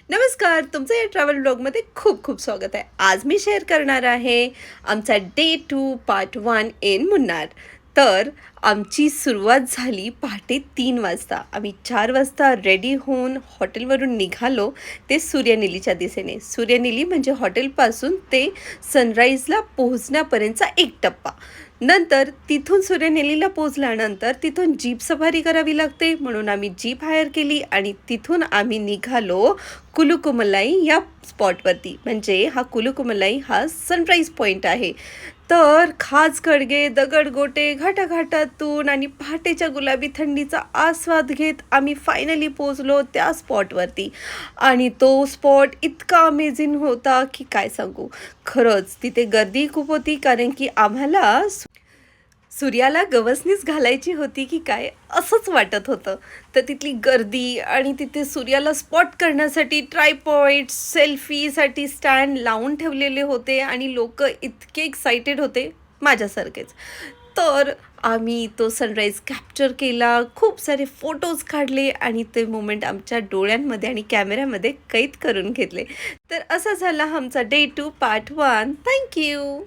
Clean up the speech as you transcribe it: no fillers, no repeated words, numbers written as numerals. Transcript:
नमस्कार, तुमचं या ट्रॅव्हल ब्लॉगमध्ये खूप खूप स्वागत आहे. आज मी शेअर करणार आहे आमचा डे 2 पार्ट 1 इन मुन्नार. तर आमची सुरुवात झाली पहाटे 3 वाजता. आम्ही 4 वाजता रेडी होऊन हॉटेलवरून निघालो ते सूर्यनेलीच्या दिशेने. सूर्यनेली म्हणजे हॉटेलपासून ते सनराईजला पोहोचण्यापर्यंतचा एक टप्पा. नंतर तिथून सूर्यनेलीला पोहोचल्यानंतर तिथून जीप सफारी करावी लागते, म्हणून आम्ही जीप हायर केली आणि तिथून आम्ही निघालो कुलुकुमलाई या स्पॉटवरती. म्हणजे हा कुलुकुमलाई हा सनराईज पॉईंट आहे. तर खास खडगे, दगडगोटे, घाटाघाटातून आणि पहाटेच्या गुलाबी थंडीचा आस्वाद घेत आम्ही फायनली पोहोचलो त्या स्पॉटवरती. आणि तो स्पॉट इतका अमेझिंग होता की काय सांगू. खरंच तिथे गर्दी खूप होती, कारण की आम्हाला सूर्याला गवसणीच घालायची होती की काय असंच वाटत होतं. तर तिथली गर्दी आणि तिथे सूर्याला स्पॉट करण्यासाठी ट्रायपॉइंट, सेल्फीसाठी स्टँड लावून ठेवलेले होते आणि लोकं इतके एक्सायटेड होते माझ्यासारखेच. तर आम्ही तो सनराईज कॅप्चर केला, खूप सारे फोटोज काढले आणि ते मोमेंट आमच्या डोळ्यांमध्ये आणि कॅमेऱ्यामध्ये कैद करून घेतले. तर असा झाला आमचा डे 2 पार्ट 1. Thank you.